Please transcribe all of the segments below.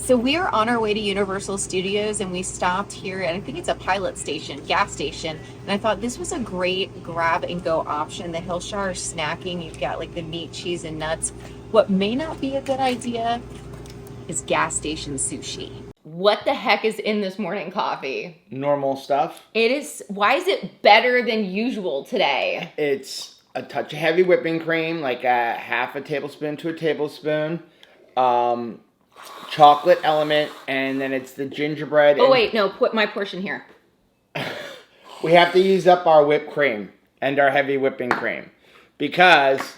So we are on our way to Universal Studios and we stopped here and I think it's a pilot station, gas station. And I thought this was a great grab and go option. The Hillshire snacking, you've got like the meat, cheese, and nuts. What may not be a good idea is gas station sushi. What the heck is in this morning coffee? Normal stuff. It is, why is it better than usual today? It's a touch of heavy whipping cream, like a half a tablespoon to a tablespoon. Chocolate element, and then it's the gingerbread. Oh wait, no, put my portion here. We have to use up our whipped cream and our heavy whipping cream because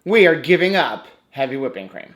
we are giving up heavy whipping cream.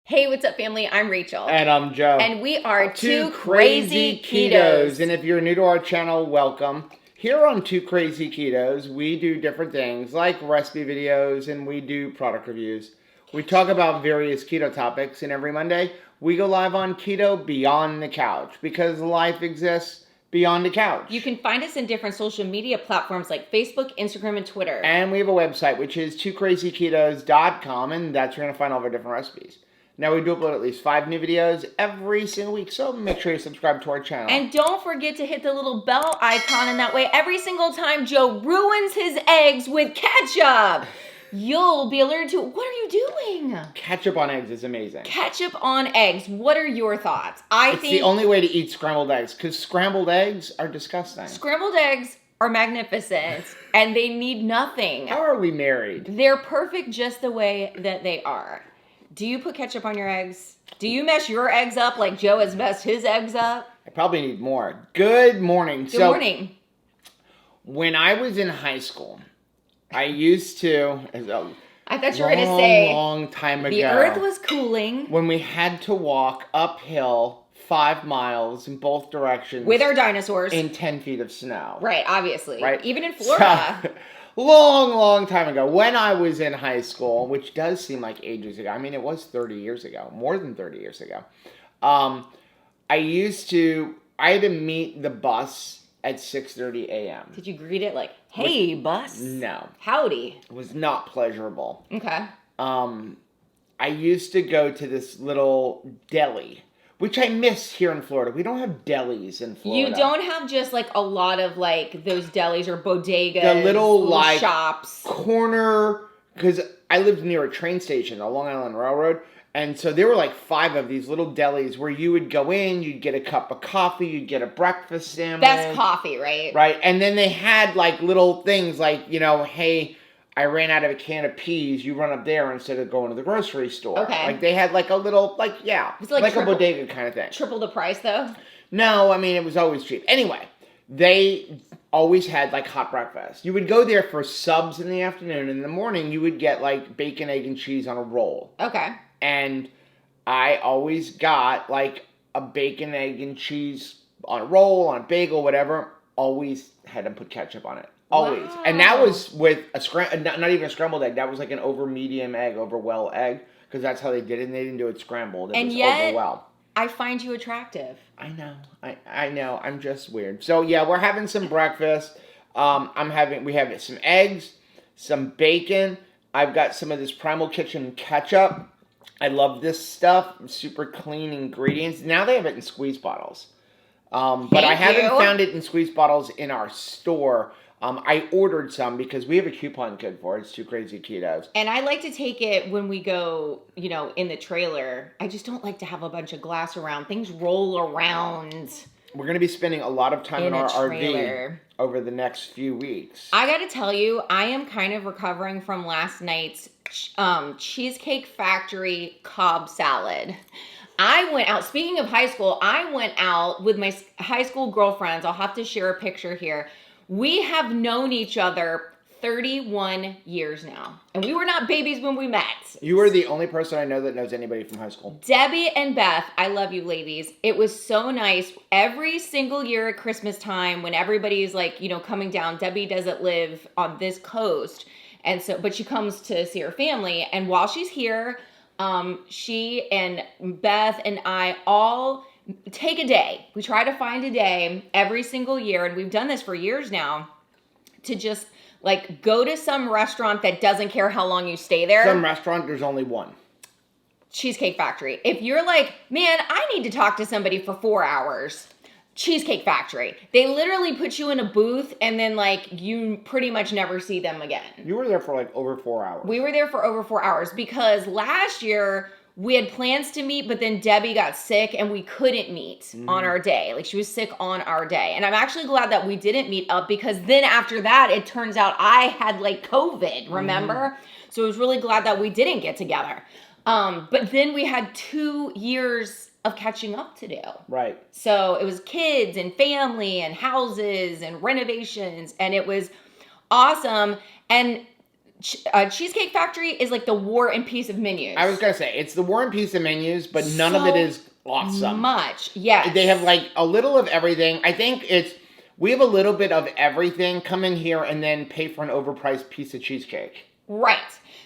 Hey, what's up, family? I'm Rachel. And I'm Joe. And we are Two Crazy Ketos. And if you're new to our channel, welcome. Here on Two Crazy Ketos, we do different things like recipe videos and we do product reviews. We talk about various keto topics, and every Monday we go live on Keto Beyond the Couch because life exists beyond the couch. You can find us in different social media platforms like Facebook, Instagram, and Twitter. And we have a website, which is twocrazyketos.com, and that's where you're going to find all of our different recipes. Now, we do upload at least 5 new videos every single week, so make sure you subscribe to our channel. And don't forget to hit the little bell icon, and that way every single time Joe ruins his eggs with ketchup, you'll be alerted to, what are you doing? Ketchup on eggs is amazing. Ketchup on eggs. What are your thoughts? It's the only way to eat scrambled eggs, because scrambled eggs are disgusting. Scrambled eggs are magnificent, and they need nothing. How are we married? They're perfect just the way that they are. Do you put ketchup on your eggs? Do you mess your eggs up like Joe has messed his eggs up? I probably need more. Good morning. Good morning. When I was in high school, I used to... I thought you were going to say... long time ago. The earth was cooling. When we had to walk uphill 5 miles in both directions. With our dinosaurs. In 10 feet of snow. Right, obviously. Right? Even in Florida. So, long time ago, when I was in high school, which does seem like ages ago. I mean, it was 30 years ago, more than 30 years ago. I had to meet the bus at 6:30 a.m. Did you greet it like, hey, bus? No. Howdy. It was not pleasurable. Okay. I used to go to this little deli, which I miss here in Florida. We don't have delis in Florida. You don't have just like a lot of like those delis or bodegas. The little like shops. Corner, because I lived near a train station, the Long Island Railroad. And so there were like 5 of these little delis where you would go in, you'd get a cup of coffee, you'd get a breakfast sandwich. That's coffee, right? Right. And then they had like little things like, hey, I ran out of a can of peas. You run up there instead of going to the grocery store. Okay. Like they had like a little, It's like a bodega kind of thing. Triple the price though? No, I mean, it was always cheap. Anyway, they always had like hot breakfast. You would go there for subs in the afternoon. In the morning, you would get like bacon, egg, and cheese on a roll. Okay. And I always got like a bacon, egg, and cheese on a roll, on a bagel, whatever. Always had to put ketchup on it. Always. Wow. And that was with not even a scrambled egg. That was like an over medium egg, over well egg. Because that's how they did it. And they didn't do it scrambled. It was yet, over well. I find you attractive. I know. I know. I'm just weird. So yeah, we're having some breakfast. We have some eggs, some bacon. I've got some of this Primal Kitchen ketchup. I love this stuff. Super clean ingredients. Now they have it in squeeze bottles. But I haven't found it in squeeze bottles in our store. I ordered some because we have a coupon code for it. It's Two Crazy Ketos. And I like to take it when we go, in the trailer. I just don't like to have a bunch of glass around. Things roll around. We're going to be spending a lot of time in our trailer. RV over the next few weeks. I got to tell you, I am kind of recovering from last night's Cheesecake Factory Cobb salad. I went out, speaking of high school, I went out with my high school girlfriends. I'll have to share a picture here. We have known each other 31 years now. And we were not babies when we met. You are the only person I know that knows anybody from high school. Debbie and Beth, I love you ladies. It was so nice. Every single year at Christmas time when everybody's like, coming down, Debbie doesn't live on this coast. And so, but she comes to see her family. And while she's here, she and Beth and I all take a day. We try to find a day every single year, and we've done this for years now, to just like go to some restaurant that doesn't care how long you stay there. Some restaurant, there's only one. Cheesecake Factory. If you're like, man, I need to talk to somebody for 4 hours, Cheesecake Factory. They literally put you in a booth and then like you pretty much never see them again. You were there for like over 4 hours. We were there for over 4 hours because last year we had plans to meet, but then Debbie got sick and we couldn't meet on our day. Like she was sick on our day. And I'm actually glad that we didn't meet up because then after that, it turns out I had like COVID, remember? So I was really glad that we didn't get together. But then we had 2 years of catching up to do. Right. So it was kids and family and houses and renovations, and it was awesome. And Cheesecake Factory is like the War and Peace of menus. I was going to say, it's the War and Peace of menus, but none of it is awesome. Much, yes. They have like a little of everything. I think we have a little bit of everything. Come in here and then pay for an overpriced piece of cheesecake. Right.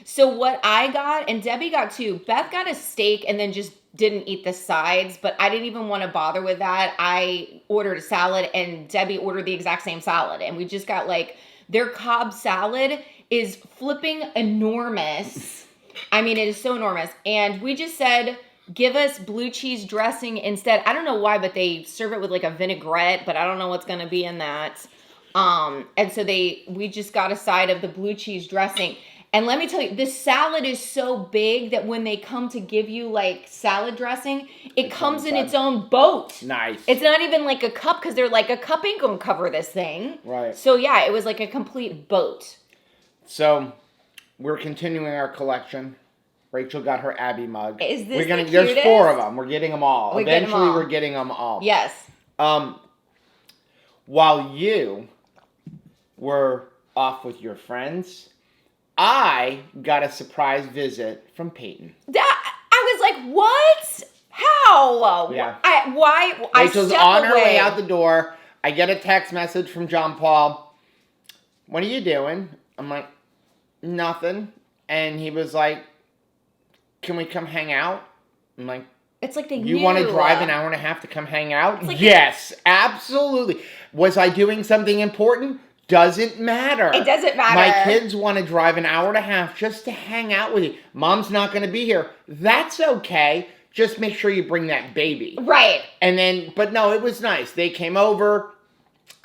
So what I got, and Debbie got too, Beth got a steak and then just didn't eat the sides, but I didn't even want to bother with that. I ordered a salad and Debbie ordered the exact same salad. And we just got like, their Cobb salad is flipping enormous. I mean, it is so enormous. And we just said, give us blue cheese dressing instead. I don't know why, but they serve it with like a vinaigrette, but I don't know what's going to be in that. And so we just got a side of the blue cheese dressing. And let me tell you, this salad is so big that when they come to give you like salad dressing, it comes in its own boat. Nice. It's not even like a cup because they're like, a cup ain't gonna cover this thing. Right. So yeah, it was like a complete boat. So we're continuing our collection. Rachel got her Abby mug. Is this the cutest? There's 4 of them. We're getting them all. Eventually, we're getting them all. Yes. While you were off with your friends, I got a surprise visit from Peyton. I was like, what? How? Yeah. Why? Rachel's on her way out the door. I get a text message from John Paul. What are you doing? I'm like, nothing. And he was like, can we come hang out? I'm like, it's like you want to drive an hour and a half to come hang out? Like yes, absolutely. Was I doing something important? Doesn't matter. It doesn't matter. My kids want to drive an hour and a half just to hang out with you. Mom's not going to be here. That's okay. Just make sure you bring that baby. Right. And then, but no, it was nice. They came over.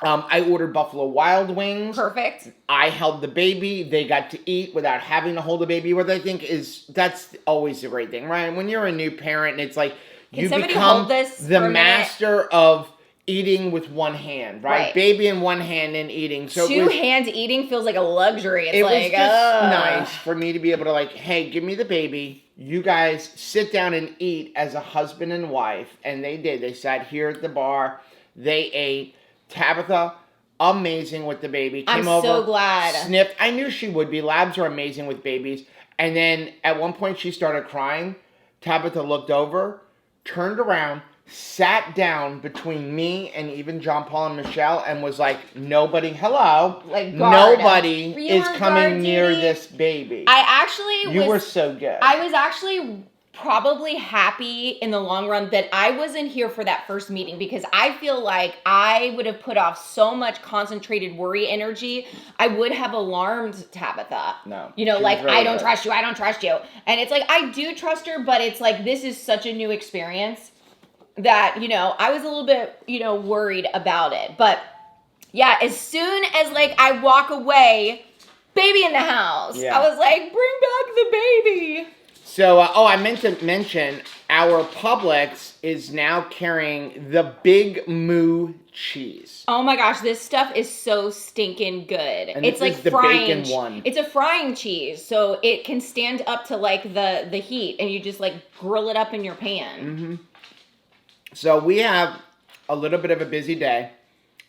I ordered Buffalo Wild Wings. Perfect. I held the baby. They got to eat without having to hold the baby, which I think that's always a great thing, right? When you're a new parent, and it's like you become the master of eating with one hand, right? Baby in one hand and eating. So two hands eating feels like a luxury. It's like, was just nice for me to be able to like, hey, give me the baby. You guys sit down and eat as a husband and wife. And they did. They sat here at the bar. They ate. Tabitha, amazing with the baby. Came over, so glad. Sniffed. I knew she would be. Labs are amazing with babies. And then at one point she started crying. Tabitha looked over, turned around, sat down between me and even John Paul and Michelle and was like, nobody is coming near this baby. You were so good. I was actually probably happy in the long run that I wasn't here for that first meeting because I feel like I would have put off so much concentrated worry energy. I would have alarmed Tabitha. No. You know, like, I don't trust you. And it's like, I do trust her, but it's like, this is such a new experience that, you know, I was a little bit, you know, worried about it. But yeah, as soon as like I walk away, baby in the house, I was like, bring back the baby. So, I meant to mention, our Publix is now carrying the Big Moo cheese. Oh my gosh, this stuff is so stinking good. And it's like the frying bacon one. It's a frying cheese, so it can stand up to like the heat, and you just like grill it up in your pan. Mm-hmm. So we have a little bit of a busy day.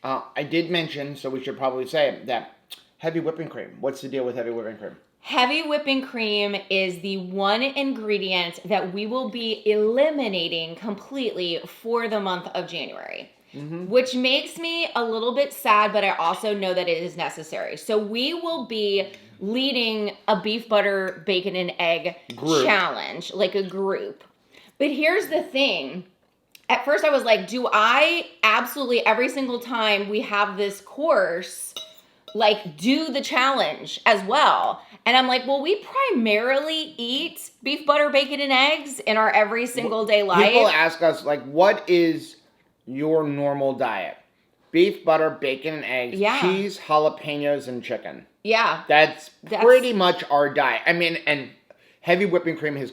I did mention, so we should probably say it, that heavy whipping cream. What's the deal with heavy whipping cream? Heavy whipping cream is the one ingredient that we will be eliminating completely for the month of January, which makes me a little bit sad, but I also know that it is necessary. So we will be leading a beef butter, bacon, and egg challenge, like a group. But here's the thing. at first I was like, do I absolutely every single time we have this course, like do the challenge as well? And I'm like, well, we primarily eat beef, butter, bacon, and eggs in our every single day life. People ask us, like, what is your normal diet? Beef, butter, bacon, and eggs, cheese, jalapenos, and chicken. Yeah. That's pretty much our diet. I mean, and heavy whipping cream has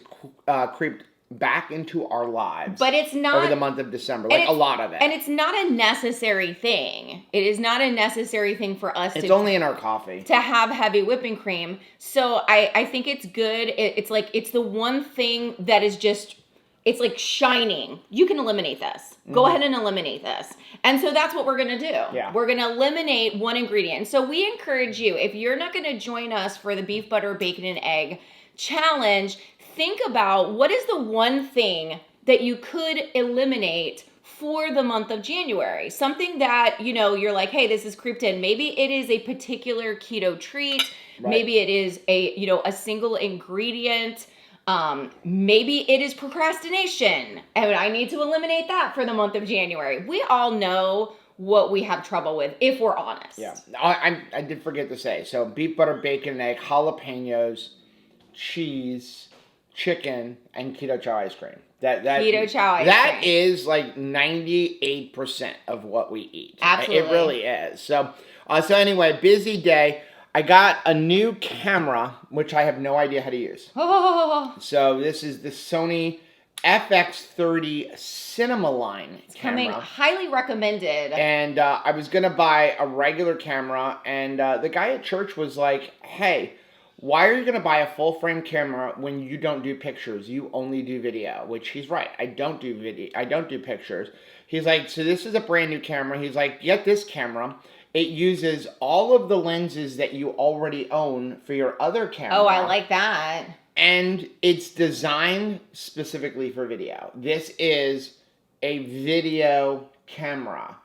creeped back into our lives. But it's not over the month of December, like a lot of it. And it's not a necessary thing. It is not a necessary thing for us It's only in our coffee. To have heavy whipping cream. So I think it's good. It's like, it's the one thing that is just, it's like shining. You can eliminate this. Go ahead and eliminate this. And so that's what we're going to do. Yeah. We're going to eliminate one ingredient. So we encourage you, if you're not going to join us for the beef, butter, bacon, and egg challenge, think about what is the one thing that you could eliminate for the month of January. Something that, you know, you're like, hey, this is creeped in. Maybe it is a particular keto treat. Right. Maybe it is a single ingredient. Maybe it is procrastination, and I need to eliminate that for the month of January. We all know what we have trouble with, if we're honest. Yeah, I did forget to say, so beef, butter, bacon, and egg, jalapenos, cheese, chicken, and keto chow ice cream. Keto chow ice cream. That is like 98% of what we eat. Absolutely. It really is. So anyway, busy day. I got a new camera, which I have no idea how to use. Oh. So this is the Sony FX30 Cinema Line camera. Coming highly recommended. And I was going to buy a regular camera, and the guy at church was like, hey, why are you going to buy a full-frame camera when you don't do pictures? You only do video, which he's right. I don't do video. I don't do pictures. He's like, so this is a brand new camera. He's like, get this camera. It uses all of the lenses that you already own for your other camera. Oh, I like that. And it's designed specifically for video. This is a video camera.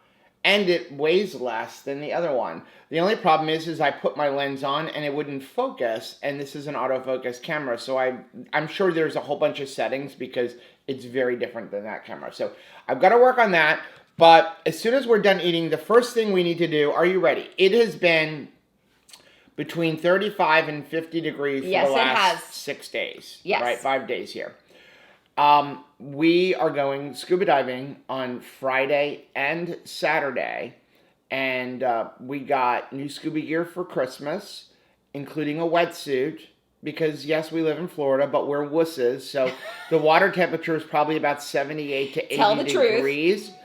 And it weighs less than the other one. The only problem is I put my lens on and it wouldn't focus. And this is an autofocus camera. So I'm sure there's a whole bunch of settings because it's very different than that camera. So I've got to work on that. But as soon as we're done eating, the first thing we need to do, are you ready? It has been between 35 and 50 degrees for the last 6 days. Yes. Right, 5 days here. We are going scuba diving on Friday and Saturday. And we got new scuba gear for Christmas, including a wetsuit. Because, yes, we live in Florida, but we're wusses. So the water temperature is probably about 78 to 80 degrees. Truth.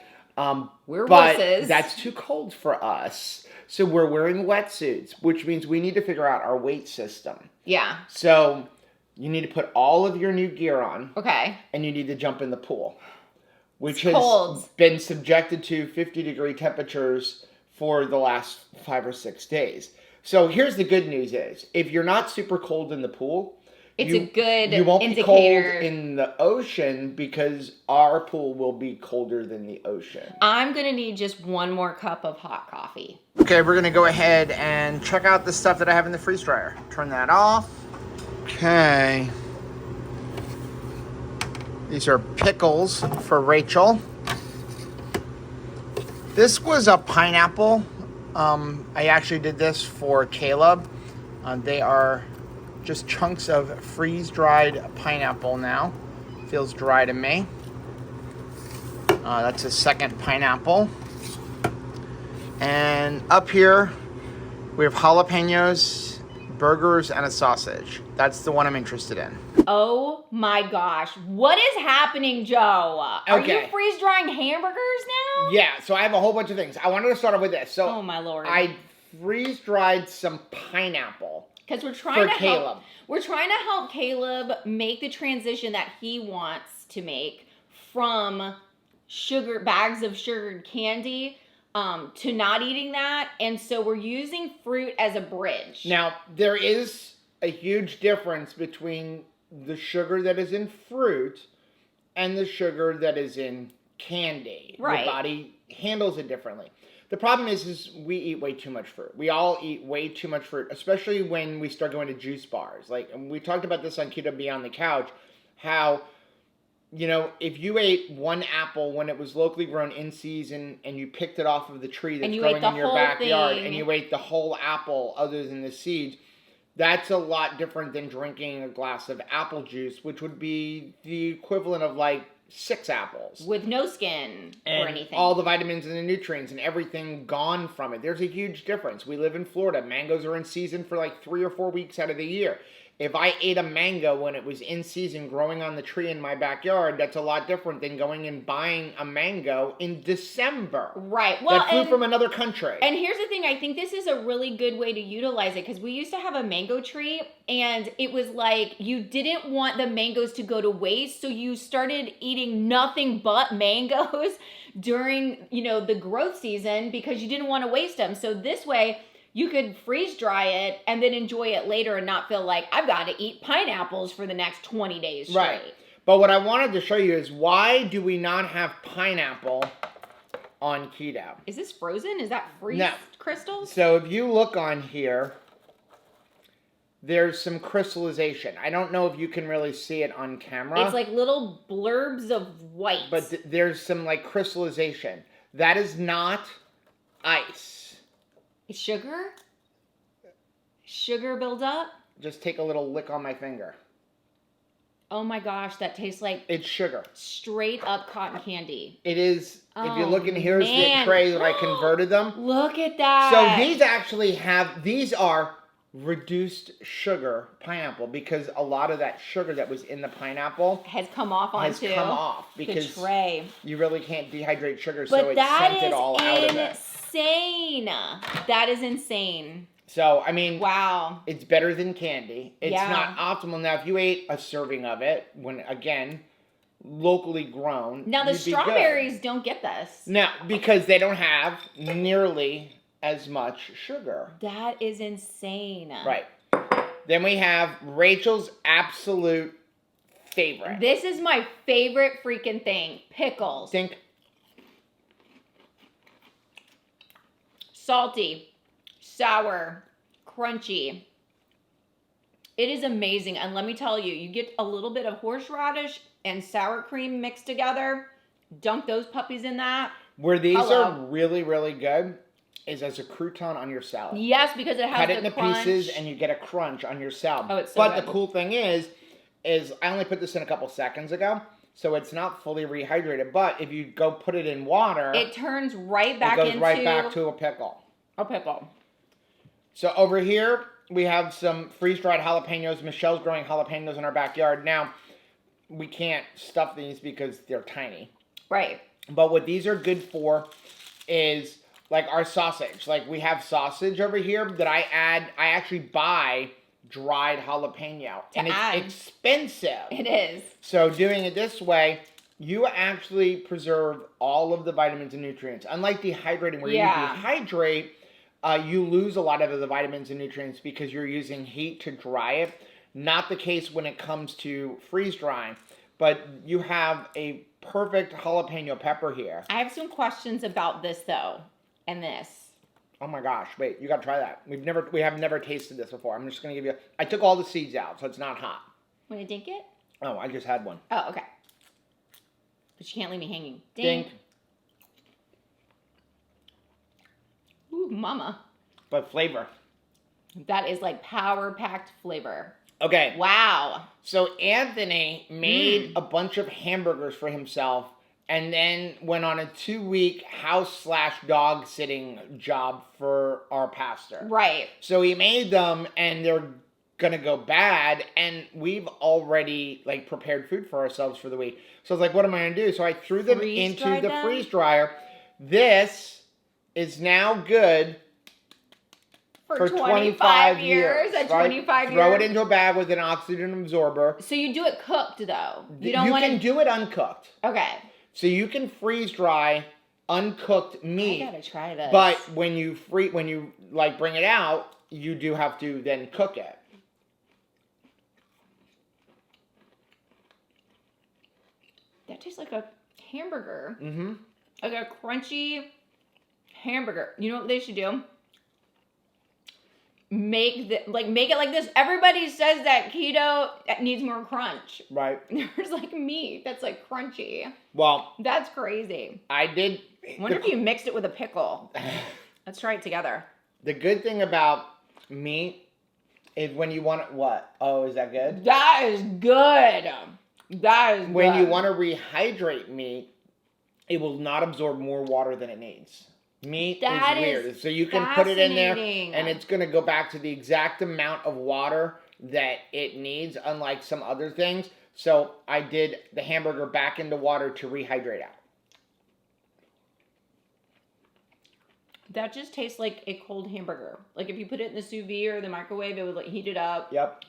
We're but wusses. That's too cold for us. So we're wearing wetsuits, which means we need to figure out our weight system. Yeah. So you need to put all of your new gear on. Okay. And you need to jump in the pool, which has been subjected to 50-degree temperatures for the last 5 or 6 days. So here's the good news is, if you're not super cold in the pool, it's a good you won't indicator. be cold in the ocean because our pool will be colder than the ocean. I'm going to need just one more cup of hot coffee. Okay, we're going to go ahead and check out the stuff that I have in the freeze dryer. Turn that off. Okay. These are pickles for Rachel. This was a pineapple. I actually did this for Caleb. They are just chunks of freeze-dried pineapple now. Feels dry to me. That's a second pineapple. And up here, we have jalapenos, burgers, and a sausage. That's the one I'm interested in. Oh my gosh. What is happening, Joe? Are you freeze-drying hamburgers now? Yeah, so I have a whole bunch of things. I wanted to start off with this. So oh my Lord. I freeze-dried some pineapple. Because we're trying to help Caleb make the transition that he wants to make from bags of sugared candy to not eating that. And so we're using fruit as a bridge. Now, there is a huge difference between the sugar that is in fruit and the sugar that is in candy. Right. Your body handles it differently. The problem is we eat way too much fruit. We all eat way too much fruit, especially when we start going to juice bars. Like, and we talked about this on Keto Beyond the Couch, how you know, if you ate one apple when it was locally grown in season and you picked it off of the tree that's growing in your backyard and you ate the whole apple other than the seeds, that's a lot different than drinking a glass of apple juice, which would be the equivalent of like 6 apples. With no skin or anything. All the vitamins and the nutrients and everything gone from it. There's a huge difference. We live in Florida. Mangoes are in season for like 3 or 4 weeks out of the year. If I ate a mango when it was in season growing on the tree in my backyard, that's a lot different than going and buying a mango in December. Right. Well, that flew from another country. And here's the thing. I think this is a really good way to utilize it because we used to have a mango tree and it was like you didn't want the mangoes to go to waste. So you started eating nothing but mangoes during, you know, the growth season because you didn't want to waste them. So this way, you could freeze dry it and then enjoy it later and not feel like I've got to eat pineapples for the next 20 days straight. Right. But what I wanted to show you is why do we not have pineapple on keto? Is this frozen? Is that freeze crystals? So if you look on here, there's some crystallization. I don't know if you can really see it on camera. It's like little blurbs of white. But there's some like crystallization. That is not ice. Sugar? Sugar build up? Just take a little lick on my finger. Oh my gosh, that tastes like... It's sugar. Straight up cotton candy. It is. If you look in, here's the tray that I converted them. Look at that. So these actually these are reduced sugar pineapple because a lot of that sugar that was in the pineapple has come off onto has come off because the tray. You really can't dehydrate sugar, but so it sent it all out of it. Insane. That is insane. So, I mean, wow. It's better than candy. It's not optimal. Now, if you ate a serving of it, when, again, locally grown, now the strawberries don't get this. No, because they don't have nearly as much sugar. That is insane. Right. Then we have Rachel's absolute favorite. This is my favorite freaking thing. Pickles. Think. Salty, sour, crunchy. It is amazing. And let me tell you, you get a little bit of horseradish and sour cream mixed together. Dunk those puppies in that. Where these are really, really good is as a crouton on your salad. Yes, because it has Cut it the into crunch. pieces and you get a crunch on your salad. Oh, it's so But good. the cool thing is I only put this in a couple seconds ago. So it's not fully rehydrated, but if you go put it in water, it turns right back into... It goes right back to a pickle. A pickle. So over here, we have some freeze-dried jalapenos. Michelle's growing jalapenos in our backyard. Now, we can't stuff these because they're tiny. Right. But what these are good for is like our sausage. Like we have sausage over here that I actually buy dried jalapeno. And it's expensive. It is. So doing it this way, you actually preserve all of the vitamins and nutrients. Unlike dehydrating, where you dehydrate, you lose a lot of the vitamins and nutrients because you're using heat to dry it. Not the case when it comes to freeze drying. But you have a perfect jalapeno pepper here. I have some questions about this though, and this. Oh my gosh, wait, you gotta try that. We have never tasted this before. I'm just gonna give you, I took all the seeds out, so it's not hot. Want to dink it? Oh, I just had one. Oh, okay. But you can't leave me hanging. Dink. Ooh, mama. But flavor. That is like power-packed flavor. Okay. Wow. So Anthony made a bunch of hamburgers for himself and then went on a 2-week house/dog sitting job for our pastor. Right. So he made them and they're gonna go bad, and we've already like prepared food for ourselves for the week. So I was like, what am I gonna do? So I threw them into the freeze dryer. This is now good for 25 years. At 25 years. Throw it into a bag with an oxygen absorber. So you do it cooked though. You can do it uncooked. Okay. So you can freeze dry uncooked meat. I gotta try this. But when you like bring it out, you do have to then cook it. That tastes like a hamburger. Mm-hmm. Like a crunchy hamburger. You know what they should do? make it like this. Everybody says that keto needs more crunch. Right. There's like meat that's like crunchy. Well, That's crazy. I did. I wonder if you mixed it with a pickle. Let's try it together. The good thing about meat is when you want it, what? Oh, is that good? That is good. That is When good. you want to rehydrate meat, it will not absorb more water than it needs. Meat That is is weird. So you can put it in there fascinating. and it's going to go back to the exact amount of water that it needs, unlike some other things. So I did the hamburger back into water to rehydrate out. That just tastes like a cold hamburger. Like if you put it in the sous vide or the microwave, it would like heat it up. Yep.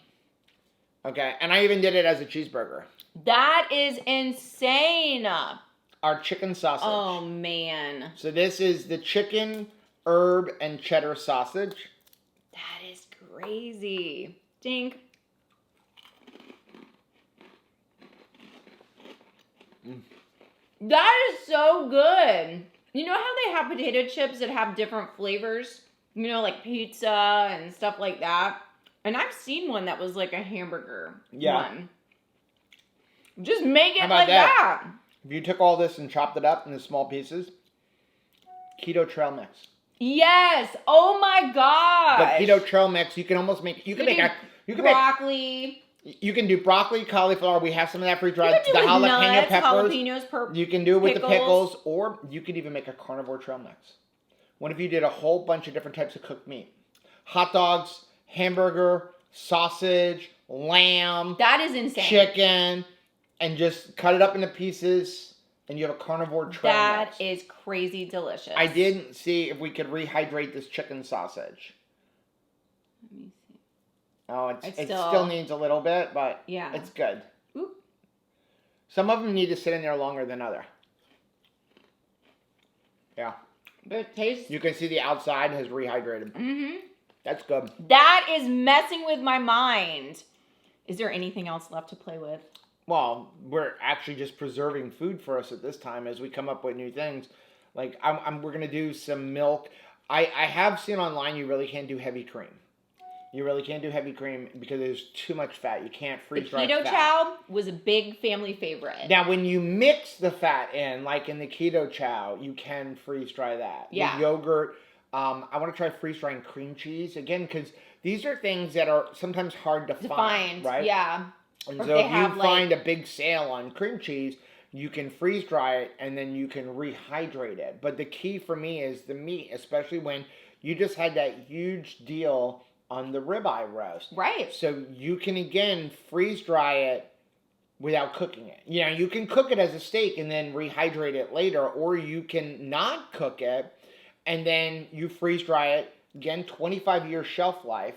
Okay, and I even did it as a cheeseburger. That is insane. Our chicken sausage. Oh man. So this is the chicken, herb, and cheddar sausage. That is crazy. Dink. That is so good. You know how they have potato chips that have different flavors? You know, like pizza and stuff like that? And I've seen one that was like a hamburger one. Just make it How about like that? that. If you took all this and chopped it up into small pieces, keto trail mix. Yes. Oh my gosh. But keto trail mix, you can almost make. You can make broccoli. You can do broccoli, cauliflower. We have some of that freeze-dried. You can do The with jalapeno nuts, peppers. jalapenos, You can do it with the pickles. pickles, or you could even make a carnivore trail mix. What if you did a whole bunch of different types of cooked meat? Hot dogs, hamburger, sausage, lamb, That is insane. chicken, and just cut it up into pieces, and you have a carnivore trail That mix. is crazy delicious. I did see if we could rehydrate this chicken sausage. Let me see. Oh, it still needs a little bit, but Yeah. it's good. Oop. Some of them need to sit in there longer than other. Yeah. But it tastes. You can see the outside has rehydrated. Mm-hmm. That's good. That is messing with my mind. Is there anything else left to play with? Well, we're actually just preserving food for us at this time as we come up with new things. Like we're gonna do some milk. I have seen online you really can't do heavy cream. You really can't do heavy cream because there's too much fat. You can't freeze dry The keto fat. chow was a big family favorite. Now, when you mix the fat in, like in the keto chow, you can freeze dry that. Yeah. The yogurt. I want to try freeze drying cream cheese again because these are things that are sometimes hard to find, right? Yeah. And Or so if if they you have, find a big sale on cream cheese, you can freeze dry it and then you can rehydrate it. But the key for me is the meat, especially when you just had that huge deal on the ribeye roast. Right. So you can again freeze dry it without cooking it. You know, you can cook it as a steak and then rehydrate it later, or you can not cook it and then you freeze dry it. Again, 25-year shelf life,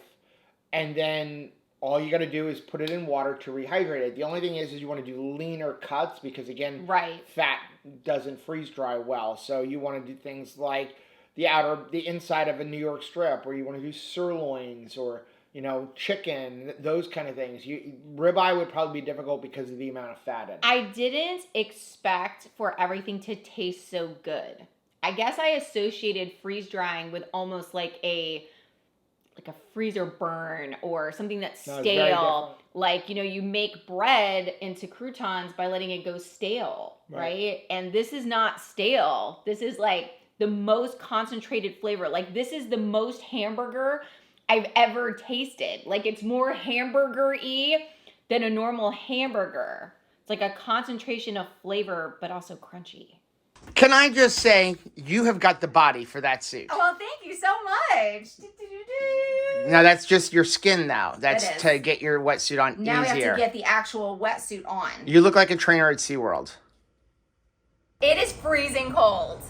and then all you got to do is put it in water to rehydrate it. The only thing is you want to do leaner cuts because again, fat doesn't freeze dry well. So you want to do things like the inside of a New York strip, or you want to do sirloins or, you know, chicken, those kind of things. Ribeye would probably be difficult because of the amount of fat in it. I didn't expect for everything to taste so good. I guess I associated freeze drying with almost like a freezer burn or something that's No, it's very stale. different. Like, you know, you make bread into croutons by letting it go stale, right? And this is not stale. This is like the most concentrated flavor. Like, this is the most hamburger I've ever tasted. Like, it's more hamburger-y than a normal hamburger. It's like a concentration of flavor, but also crunchy. Can I just say, you have got the body for that suit. Well, thank you so much. Now, that's just your skin now. That's It is. to get your wetsuit on Now we easier. have to get the actual wetsuit on. You look like a trainer at SeaWorld. It is freezing cold.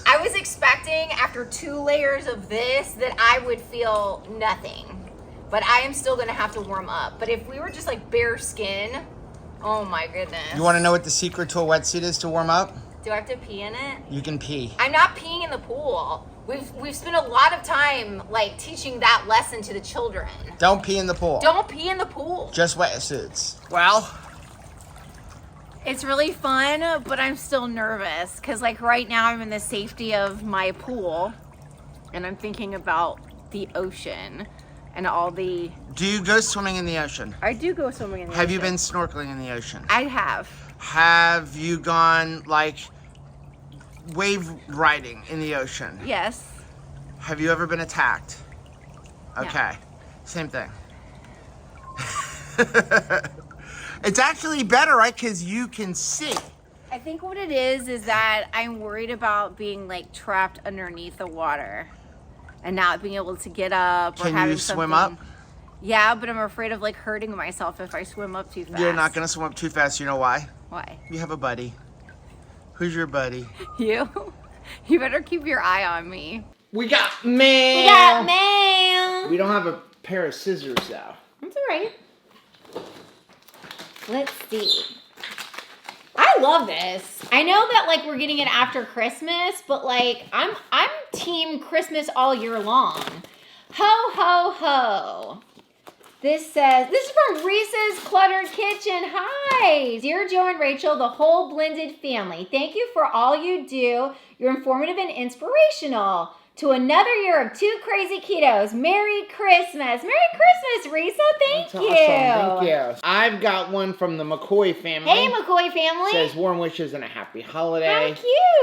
I was expecting after 2 layers of this that I would feel nothing. But I am still going to have to warm up. But if we were just like bare skin, oh my goodness. You want to know what the secret to a wetsuit is to warm up? Do I have to pee in it? You can pee. I'm not peeing in the pool. We've spent a lot of time like teaching that lesson to the children. Don't pee in the pool. Don't pee in the pool. Just wetsuits. Well, It's really fun, but I'm still nervous because like right now I'm in the safety of my pool and I'm thinking about the ocean. and all the... Do you go swimming in the ocean? I do go swimming in the ocean. Have you been snorkeling in the ocean? I have. Have you gone, like, wave riding in the ocean? Yes. Have you ever been attacked? No. Okay. Same thing. It's actually better, right? Because you can see. I think what it is that I'm worried about being like trapped underneath the water and not being able to get up or Can having you swim something. up? Yeah, but I'm afraid of like hurting myself if I swim up too fast. You're not going to swim up too fast. You know why? Why? You have a buddy. Who's your buddy? You? You better keep your eye on me. We got mail. We got mail. We don't have a pair of scissors, though. That's all right. Let's see. I love this. I know that like we're getting it after Christmas, but like I'm team Christmas all year long. Ho ho ho. This is from Reese's Cluttered Kitchen. Hi, dear Joe and Rachel, the whole blended family. Thank you for all you do. You're informative and inspirational. To another year of 2 crazy ketos. Merry Christmas. Merry Christmas, Risa. Thank you. Awesome. Thank you. I've got one from the McCoy family. Hey, McCoy family. Says warm wishes and a happy holiday. How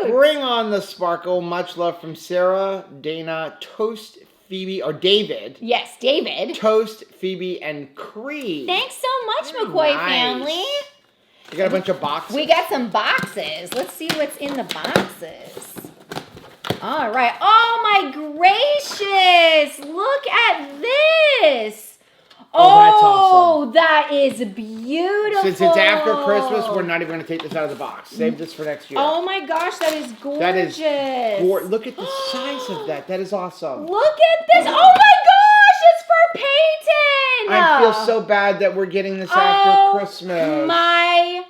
cute. Bring on the sparkle. Much love from Sarah, Dana, Toast, Phoebe, or David. Yes, David. Toast, Phoebe, and Creed. Thanks so much, Very McCoy nice. family. We got a bunch of boxes. We got some boxes. Let's see what's in the boxes. All right. Oh, my gracious. Look at this. Oh, that is beautiful. Since it's after Christmas, we're not even going to take this out of the box. Save this for next year. Oh, my gosh. That is gorgeous. That is look at the size of that. That is awesome. Look at this. Oh, my gosh. It's for Peyton. I feel so bad that we're getting this after Christmas. My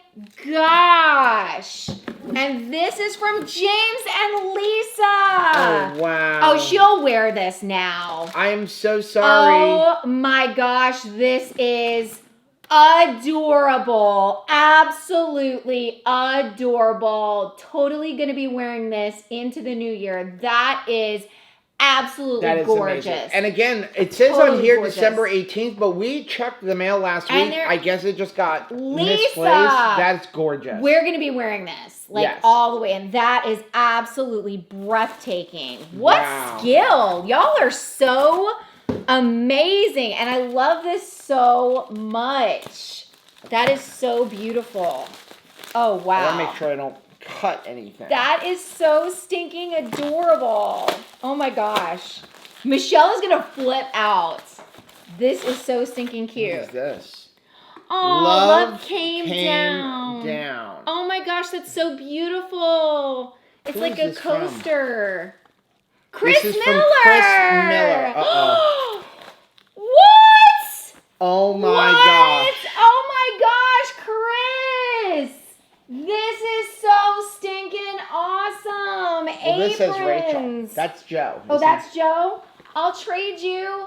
gosh. And this is from James and Lisa. Oh, wow. Oh, she'll wear this now. I am so sorry. Oh, my gosh. This is adorable. Absolutely adorable. Totally going to be wearing this into the new year. That is absolutely gorgeous. Amazing. And again, it says Totally on here gorgeous. December 18th, but we checked the mail last And week. there- I guess it just got Lisa! misplaced. That's gorgeous. We're going to be wearing this, like, Yes. all the way. And that is absolutely breathtaking. What Wow. skill. Y'all are so amazing. And I love this so much. That is so beautiful. Oh, wow. I want to make sure I don't cut anything. That is so stinking adorable. Oh, my gosh. Michelle is going to flip out. This is so stinking cute. What is this? Oh, love came down. down. Oh my gosh, that's so beautiful. It's Who like is a this from? coaster. Chris This is Miller. from Chris Miller. Uh-oh. What? Oh my What? gosh. Oh my gosh, Chris. This is so stinking awesome. Well, this says Rachel. Aprons. That's Joe. Oh, that's Joe? I'll trade you.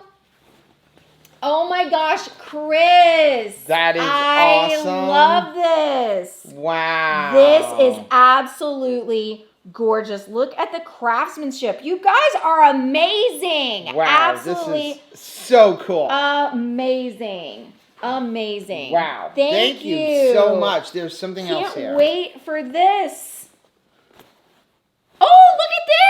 Oh my gosh, Chris. That is I awesome. love this. Wow. This is absolutely gorgeous. Look at the craftsmanship. You guys are amazing. Wow. Absolutely This is so cool. amazing. Amazing. Wow. Thank you so much. There's something else here. Can't wait for this. Oh, look at this.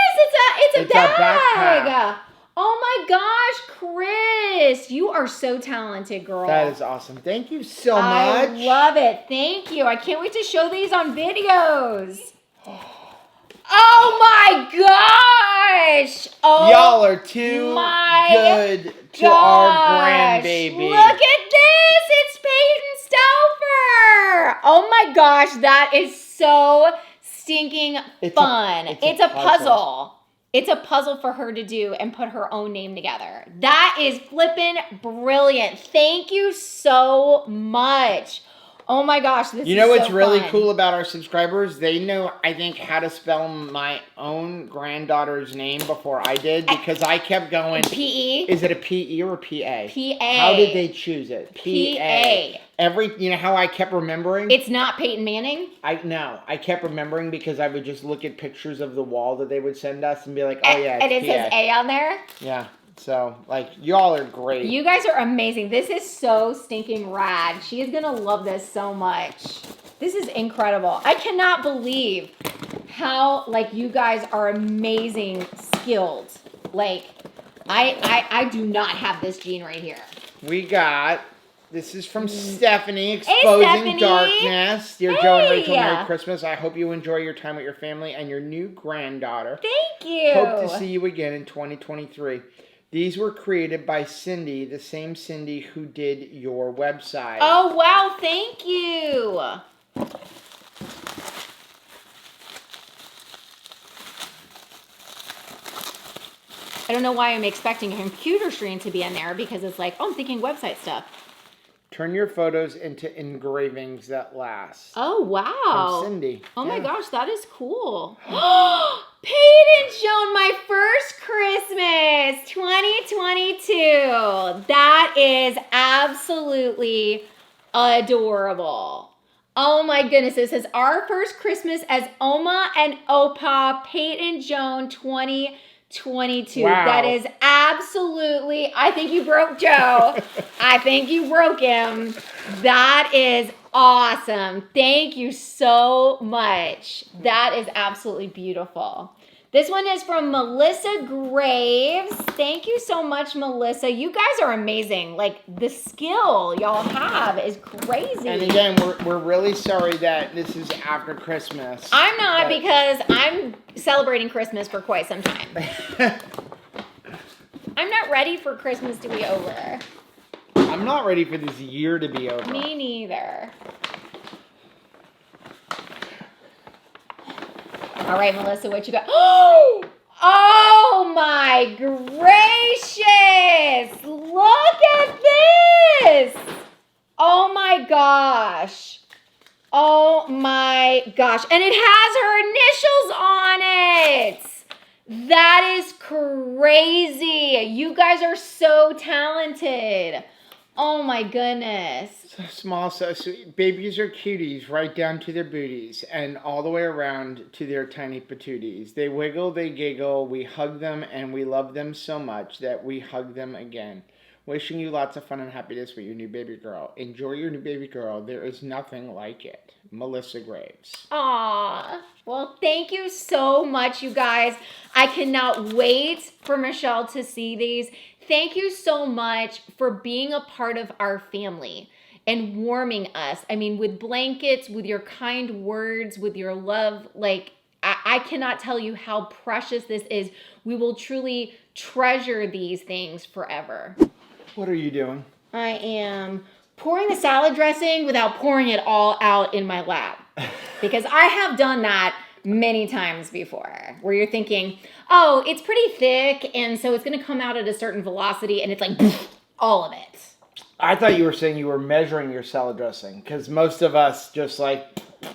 It's a bag. backpack. Oh my gosh, Chris. You are so talented, girl. That is awesome. Thank you so much. I love it. Thank you. I can't wait to show these on videos. Oh my gosh. Oh, Y'all are too my good to our grandbaby. Look at this. It's Peyton Stauffer. Oh my gosh. That is so stinking fun. It's a puzzle. It's a puzzle for her to do and put her own name together. That is flippin' brilliant. Thank you so much. Oh my gosh, this is so You know what's really fun. cool about our subscribers? They know, I think, how to spell my own granddaughter's name before I did because I kept going. P-E? Is it a P-E or a P-A? P-A. How did they choose it? P-A. You know how I kept remembering? It's not Peyton Manning? I kept remembering because I would just look at pictures of the wall that they would send us and be like, oh yeah, it's And it PA. says A on there? Yeah. So, like, y'all are great. You guys are amazing. This is so stinking rad. She is going to love this so much. This is incredible. I cannot believe how, like, you guys are amazing skilled. Like, I do not have this gene right here. This is from Stephanie, Exposing Stephanie. Darkness. Dear Joe and Rachel, Merry Christmas. I hope you enjoy your time with your family and your new granddaughter. Thank you. Hope to see you again in 2023. These were created by Cindy, the same Cindy who did your website. Oh, wow. Thank you. I don't know why I'm expecting a computer screen to be in there because it's like, oh, I'm thinking website stuff. Turn your photos into engravings that last. Oh, wow. From Cindy. Oh, my gosh. That is cool. Peyton Joan, my first Christmas, 2022. That is absolutely adorable. Oh, my goodness. This is our first Christmas as Oma and Opa, Peyton Joan, 2022. Wow. That is absolutely, I think you broke Joe. I think you broke him. That is awesome. Thank you so much. That is absolutely beautiful. This one is from Melissa Graves. Thank you so much, Melissa. You guys are amazing. Like, the skill y'all have is crazy. And again, we're really sorry that this is after Christmas. I'm not, because I'm celebrating Christmas for quite some time. I'm not ready for Christmas to be over. I'm not ready for this year to be over. Me neither. All right, Melissa, what you got? Oh my gracious! Look at this! Oh my gosh. Oh my gosh. And it has her initials on it. That is crazy. You guys are so talented. Oh my goodness. So small, so sweet. Babies are cuties right down to their booties and all the way around to their tiny patooties. They wiggle, they giggle, we hug them, and we love them so much that we hug them again. Wishing you lots of fun and happiness with your new baby girl. Enjoy your new baby girl. There is nothing like it. Melissa Graves. Aw. Well, thank you so much, you guys. I cannot wait for Michelle to see these. Thank you so much for being a part of our family and warming us. I mean, with blankets, with your kind words, with your love. Like, I cannot tell you how precious this is. We will truly treasure these things forever. What are you doing? I am pouring the salad dressing without pouring it all out in my lap. Because I have done that many times before, where you're thinking, oh, it's pretty thick, and so it's going to come out at a certain velocity, and it's like, all of it. I thought you were saying you were measuring your salad dressing, because most of us just like...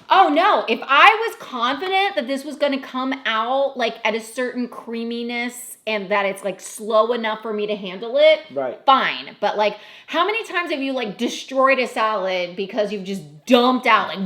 Oh, no. If I was confident that this was going to come out, like, at a certain creaminess, and that it's, like, slow enough for me to handle it, right, fine. But, like, how many times have you, like, destroyed a salad because you've just dumped out, like,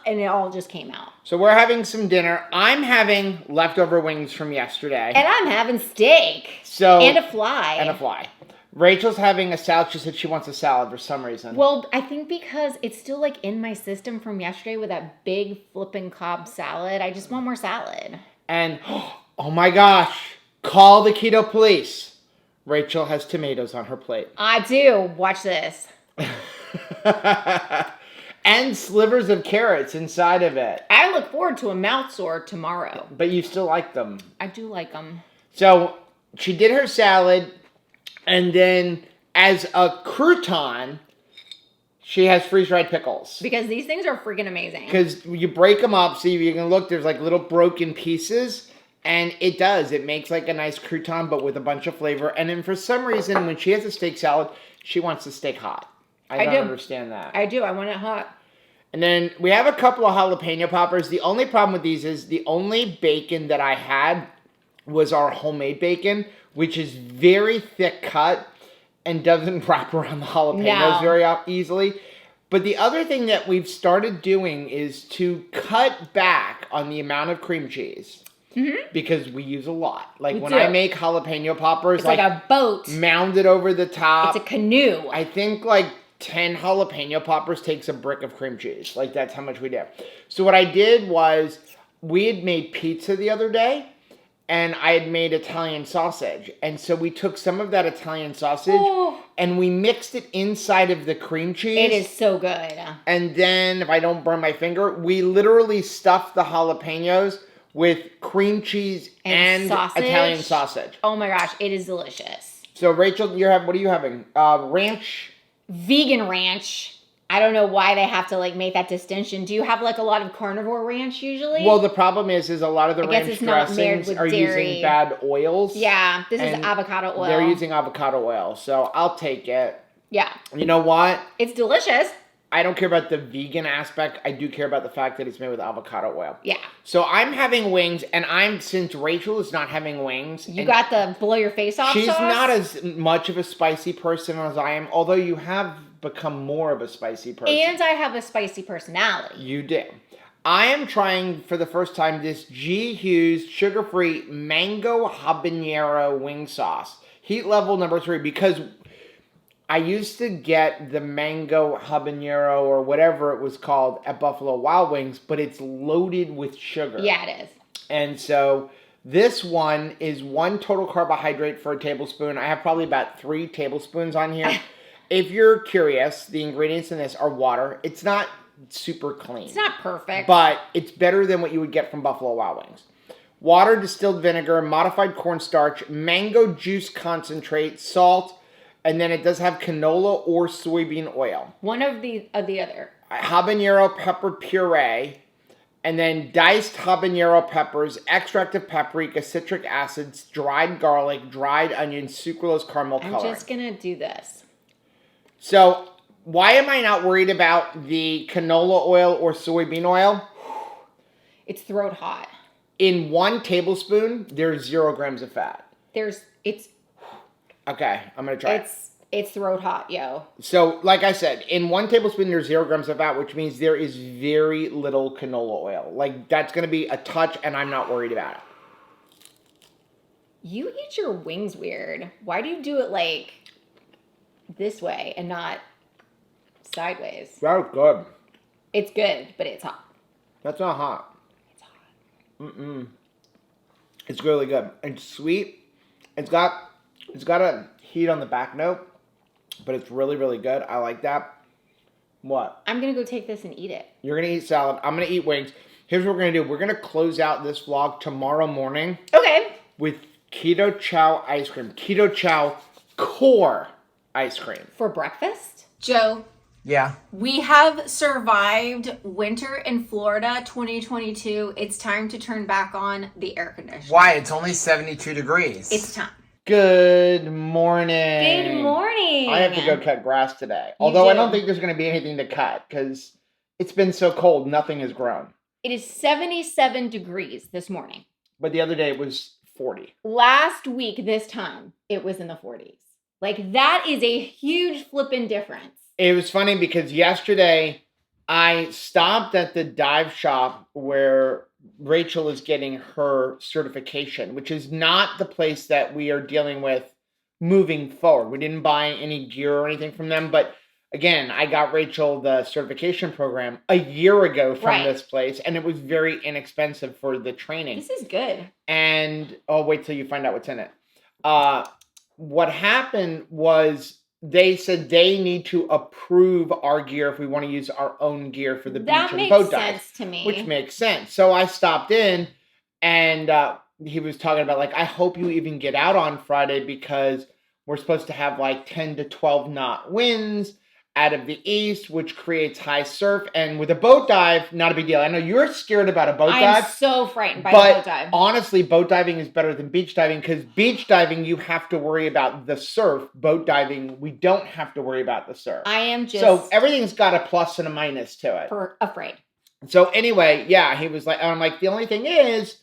and it all just came out? So we're having some dinner. I'm having leftover wings from yesterday. And I'm having steak. So and a fly. And a fly. Rachel's having a salad. She said she wants a salad for some reason. Well, I think because it's still, like, in my system from yesterday with that big flippin' Cobb salad. I just want more salad. And, oh my gosh, call the keto police. Rachel has tomatoes on her plate. I do. Watch this. And slivers of carrots inside of it. I look forward to a mouth sore tomorrow. But you still like them. I do like them. So she did her salad, and then as a crouton, she has freeze-dried pickles. Because these things are freaking amazing. Because you break them up, so you can look, there's like little broken pieces, and it does. It makes like a nice crouton, but with a bunch of flavor. And then for some reason, when she has a steak salad, she wants the steak hot. I don't understand that. I do. I want it hot. And then we have a couple of jalapeno poppers. The only problem with these is the only bacon that I had was our homemade bacon, which is very thick cut and doesn't wrap around the jalapenos very easily. But the other thing that we've started doing is to cut back on the amount of cream cheese. because we use a lot. Like We when do. I make jalapeno poppers, It's like a boat. mounded over the top. It's a canoe. I think like 10 jalapeno poppers takes a brick of cream cheese. Like that's how much we do. So what I did was we had made pizza the other day and I had made Italian sausage. And so we took some of that Italian sausage and we mixed it inside of the cream cheese. It is so good. And then, if I don't burn my finger, we literally stuffed the jalapenos with cream cheese and sausage? Italian sausage. Oh my gosh, it is delicious. So, Rachel, what are you having? Ranch? Vegan ranch. I don't know why they have to like make that distinction. Do you have like a lot of carnivore ranch usually? Well, the problem is a lot of the guess ranch it's not married dressings with are dairy. using bad oils. Yeah, this is and avocado oil. They're using avocado oil, so I'll take it. Yeah. You know what? It's delicious. I don't care about the vegan aspect. I do care about the fact that it's made with avocado oil. Yeah. So I'm having wings, and since Rachel is not having wings. You got the blow your face off She's sauce? not as much of a spicy person as I am, although you have become more of a spicy person. And I have a spicy personality. You do. I am trying for the first time this G. Hughes sugar-free mango habanero wing sauce. Heat level number 3, because I used to get the mango habanero or whatever it was called at Buffalo Wild Wings, but it's loaded with sugar. Yeah, it is. And so this one is 1 total carbohydrate for a tablespoon. I have probably about 3 tablespoons on here. If you're curious, the ingredients in this are water. It's not super clean. It's not perfect. But it's better than what you would get from Buffalo Wild Wings. Water, distilled vinegar, modified cornstarch, mango juice concentrate, salt, and then it does have canola or soybean oil. One of the other. Habanero pepper puree, and then diced habanero peppers, extract of paprika, citric acids, dried garlic, dried onion, sucralose, caramel coloring. I'm just going to do this. So, why am I not worried about the canola oil or soybean oil? It's throat hot. In 1 tablespoon, there's 0 grams of fat. It's Okay, I'm going to try it. It's throat hot, yo. So, like I said, in 1 tablespoon, there's 0 grams of fat, which means there is very little canola oil. Like, that's going to be a touch, and I'm not worried about it. You eat your wings weird. Why do you do it like this way and not sideways? That's good. It's good, but it's hot. That's not hot. It's hot. It's really good. It's sweet. It's got a heat on the back note, but it's really, really good. I like that. What? I'm going to go take this and eat it. You're going to eat salad. I'm going to eat wings. Here's what we're going to do. We're going to close out this vlog tomorrow morning Okay. with Keto Chow ice cream. Keto Chow core ice cream. For breakfast? Joe, Yeah. we have survived winter in Florida 2022. It's time to turn back on the air conditioner. Why? It's only 72 degrees. It's time. Good morning. Good morning. I have to go cut grass today. Although I do. don't think there's going to be anything to cut because it's been so cold. Nothing has grown. It is 77 degrees this morning. But the other day it was 40. Last week, this time, it was in the 40s. Like, that is a huge flippin' difference. It was funny because yesterday I stopped at the dive shop where Rachel is getting her certification, which is not the place that we are dealing with moving forward. We didn't buy any gear or anything from them, but again, I got Rachel the certification program a year ago from this place, and it was very inexpensive for the training. This is good. And wait till you find out what's in it. What happened was they said they need to approve our gear if we want to use our own gear for the beach and boat dive. That makes sense to me. Which makes sense. So I stopped in and he was talking about like, I hope you even get out on Friday because we're supposed to have like 10 to 12 knot winds out of the east, which creates high surf. And with a boat dive, not a big deal. I know you're scared about a boat dive. I'm so frightened by the boat dive. Honestly, boat diving is better than beach diving because beach diving, you have to worry about the surf. Boat diving, we don't have to worry about the surf. I am just So everything's got a plus and a minus to it. afraid. So anyway, yeah, he was like, and I'm like, the only thing is,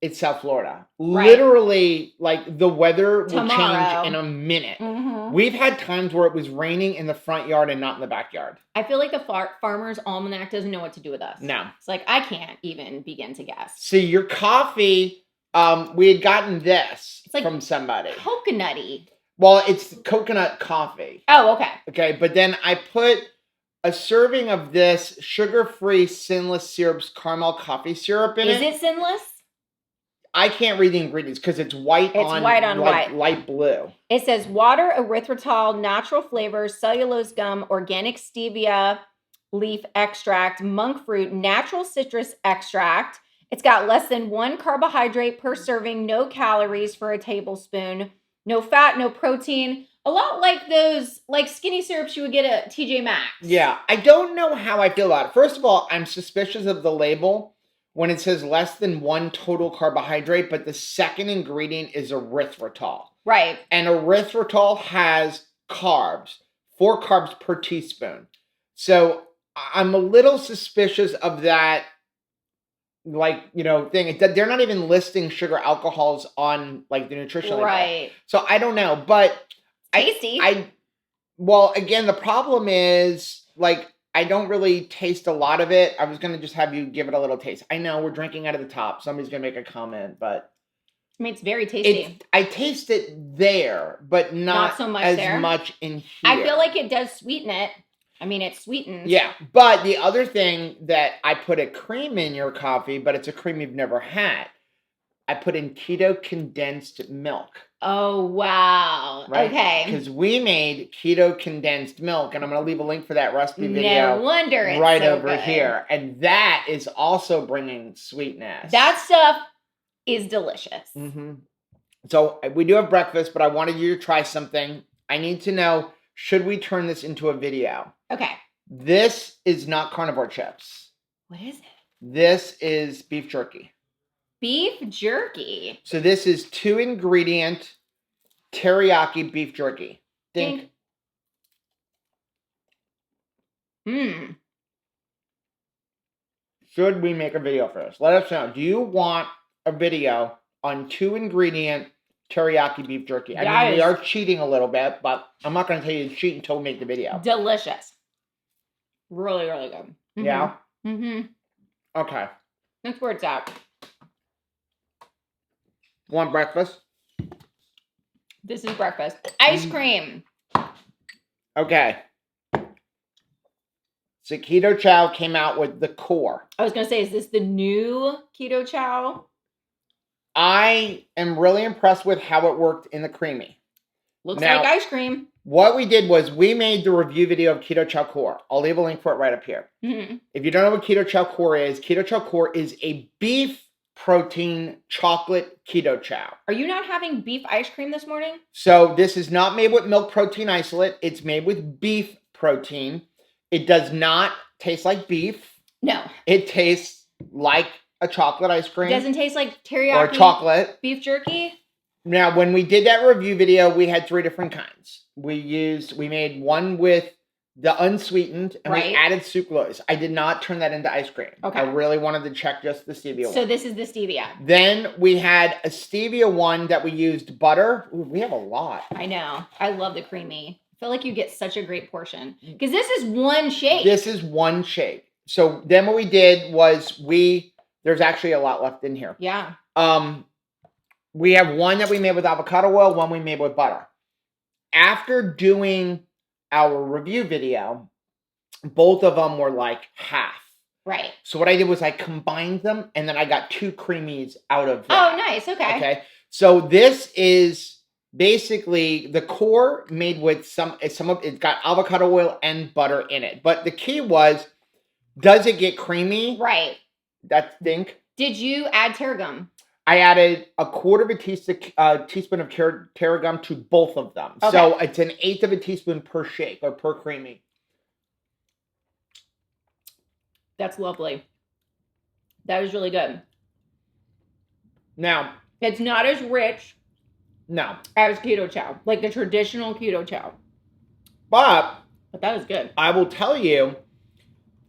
It's South Florida. Right. Literally, like, the weather will Tomorrow. change in a minute. Mhm. We've had times where it was raining in the front yard and not in the backyard. I feel like the Farmer's Almanac doesn't know what to do with us. No. It's like, I can't even begin to guess. See, your coffee, we had gotten this It's like from somebody. Coconutty. Well, it's coconut coffee. Oh, okay. Okay, but then I put a serving of this sugar-free, sinless syrups caramel coffee syrup in it. Is it sinless? I can't read the ingredients because it's white on white. light blue. It says water, erythritol, natural flavors, cellulose gum, organic stevia leaf extract, monk fruit, natural citrus extract. It's got less than 1 carbohydrate per serving, no calories for a tablespoon, no fat, no protein. A lot like those skinny syrups you would get at TJ Maxx. Yeah, I don't know how I feel about it. First of all, I'm suspicious of the label when it says less than 1 total carbohydrate, but the second ingredient is erythritol. Right. And erythritol has carbs, 4 carbs per teaspoon. So I'm a little suspicious of that, thing. They're not even listing sugar alcohols on, like, the nutrition label. Right. So I don't know, but tasty. Well, again, the problem is, like, I don't really taste a lot of it. I was going to just have you give it a little taste. I know we're drinking out of the top. Somebody's going to make a comment, but I mean, it's very tasty. I taste it there, but not so much as much in here. I feel like it does sweeten it. I mean, it's sweetened. Yeah, but the other thing that I put a cream in your coffee, but it's a cream you've never had. I put in keto condensed milk. Oh, wow. Right? Okay. Because we made keto condensed milk, and I'm going to leave a link for that recipe video. No wonder it's right so over good. here. And that is also bringing sweetness. That stuff is delicious. Mm-hmm. So we do have breakfast, but I wanted you to try something. I need to know, should we turn this into a video? Okay. This is not carnivore chips. What is it? This is beef jerky. Beef jerky. So this is 2-ingredient teriyaki beef jerky. Think. Should we make a video for this? Let us know. Do you want a video on 2-ingredient teriyaki beef jerky? I mean, we are cheating a little bit, but I'm not going to tell you to cheat until we make the video. Delicious. Really, really good. Mm-hmm. Yeah? Mm-hmm. Okay. That's where it's at. Want breakfast? This is breakfast. Ice cream. Okay. So Keto Chow came out with the core. I was going to say, is this the new Keto Chow? I am really impressed with how it worked in the creamy. Looks Now, like ice cream. What we did was we made the review video of Keto Chow Core. I'll leave a link for it right up here. Mm-hmm. If you don't know what Keto Chow Core is a beef protein chocolate keto chow. Are you not having beef ice cream this morning? So this is not made with milk protein isolate. It's made with beef protein. It does not taste like beef. No. It tastes like a chocolate ice cream. It doesn't taste like teriyaki or chocolate. Beef jerky? Now, when we did that review video, we had 3 different kinds. We made one with the unsweetened, and we added sucralose. I did not turn that into ice cream. Okay. I really wanted to check just the stevia one. So this is the stevia. Then we had a stevia one that we used butter. Ooh, we have a lot. I know. I love the creamy. I feel like you get such a great portion. Because this is one shake. This is one shake. So then what we did was there's actually a lot left in here. Yeah. We have one that we made with avocado oil, one we made with butter. After doing our review video, both of them were like half. Right. So what I did was I combined them, and then I got 2 creamies out of that. Oh, nice. Okay. Okay. So this is basically the core made with it's got avocado oil and butter in it. But the key was, does it get creamy? Right. That's think. Did you add tarragon? I added a quarter of a teaspoon of tarragon to both of them. Okay. So it's an 1/8 of a teaspoon per shake or per creamy. That's lovely. That is really good. Now, it's not as rich as keto chow, like the traditional keto chow. But that is good. I will tell you,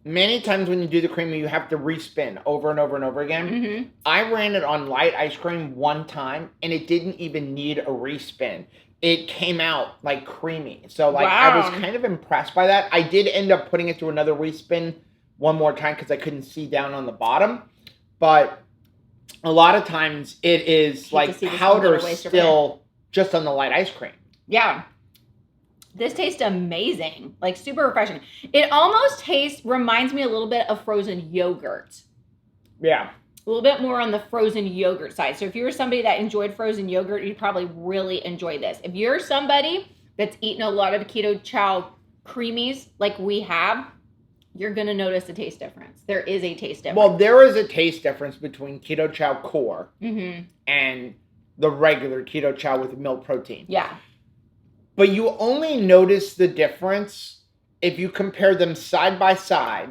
many times when you do the creamy, you have to respin over and over and over again. Mm-hmm. I ran it on light ice cream one time, and it didn't even need a respin. It came out like creamy. So like I was Wow. kind of impressed by that. I did end up putting it through another respin one more time because I couldn't see down on the bottom. But a lot of times it is Hate to like see this powder little waste of still just on the light ice cream. Yeah. This tastes amazing. Like super refreshing. It almost reminds me a little bit of frozen yogurt. Yeah. A little bit more on the frozen yogurt side. So if you were somebody that enjoyed frozen yogurt, you'd probably really enjoy this. If you're somebody that's eaten a lot of keto chow creamies like we have, you're going to notice a taste difference. There is a taste difference. Well, there is a taste difference between keto chow core Mm-hmm. and the regular keto chow with milk protein. Yeah. But you only notice the difference if you compare them side by side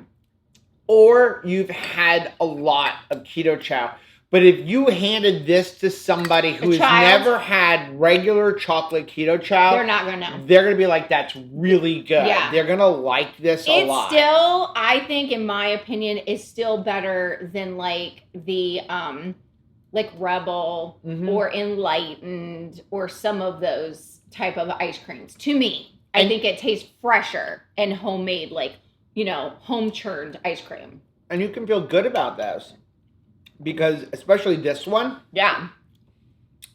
or you've had a lot of keto chow. But if you handed this to somebody who has never had regular chocolate keto chow, They're not going to know. They're going to be like, that's really good. Yeah. They're going to like this a lot. It's still, I think, in my opinion, is still better than like the like Rebel Mhm. or Enlightened or some of those type of ice creams. To me, I think it tastes fresher and homemade, like, you know, home churned ice cream. And you can feel good about this because, especially this one, Yeah.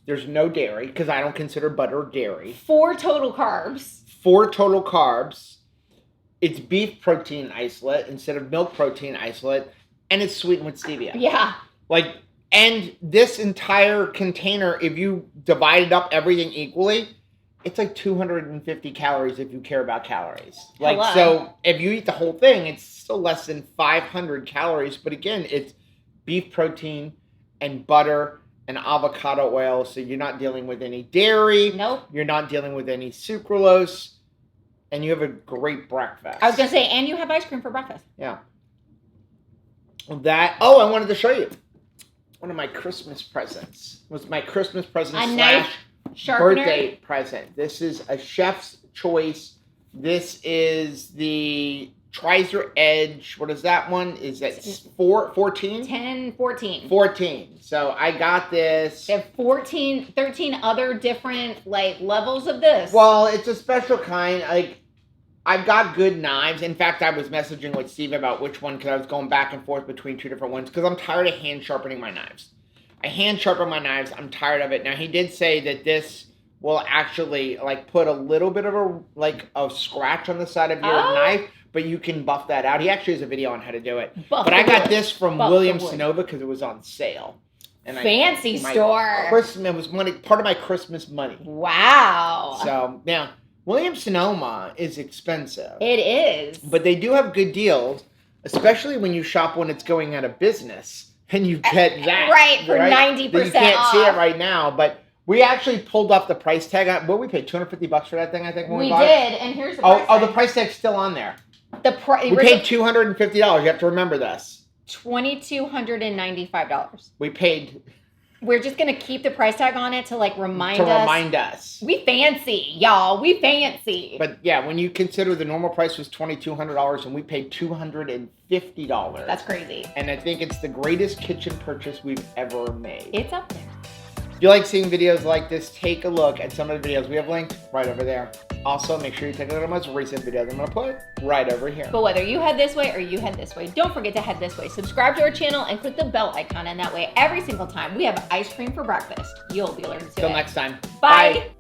there's no dairy because I don't consider butter dairy. 4 total carbs. 4 total carbs. It's beef protein isolate instead of milk protein isolate, and it's sweetened with stevia. Yeah. Like, and this entire container, if you divided up everything equally, it's like 250 calories if you care about calories. Like, Hello. so if you eat the whole thing, it's still less than 500 calories. But again, it's beef protein and butter and avocado oil. So you're not dealing with any dairy. Nope. You're not dealing with any sucralose. And you have a great breakfast. I was going to say, and you have ice cream for breakfast. Yeah. I wanted to show you. One of my Christmas presents was my Christmas present A slash knife sharpener. birthday present. This is a chef's choice. This is the Trizer Edge. What is that one? Is that 14? 10, 14. 14. So I got this. They have 13 other different like levels of this. Well, it's a special kind. Like, I've got good knives. In fact, I was messaging with Steve about which one because I was going back and forth between 2 different ones because I'm tired of hand sharpening my knives. I hand sharpen my knives. I'm tired of it. Now, he did say that this will actually like put a little bit of a scratch on the side of your knife, but you can buff that out. He actually has a video on how to do it. But I got this from Williams Sonoma because it was on sale. And Fancy store. Christmas was part of my Christmas money. Wow. So now, Williams Sonoma is expensive. It is. But they do have good deals, especially when you shop when it's going out of business and you get that. Right, for 90% You can't off. see it right now, but we actually pulled off the price tag. What we paid, $250 for that thing, I think, when we bought did, it? and here's the price Oh, the tag. price tag's still on there. We We paid $250. You have to remember this. $2,295. We paid We're just gonna keep the price tag on it to like remind to us. remind us. We fancy, y'all. We fancy. But yeah, when you consider the normal price was $2,200 and we paid $250. That's crazy. And I think it's the greatest kitchen purchase we've ever made. It's up there. If you like seeing videos like this, take a look at some of the videos we have linked right over there. Also, make sure you take a look at my most recent videos I'm going to put right over here. But whether you head this way or you head this way, don't forget to head this way. Subscribe to our channel and click the bell icon, and that way every single time we have ice cream for breakfast, you'll be alerted to it. Till next time. Bye.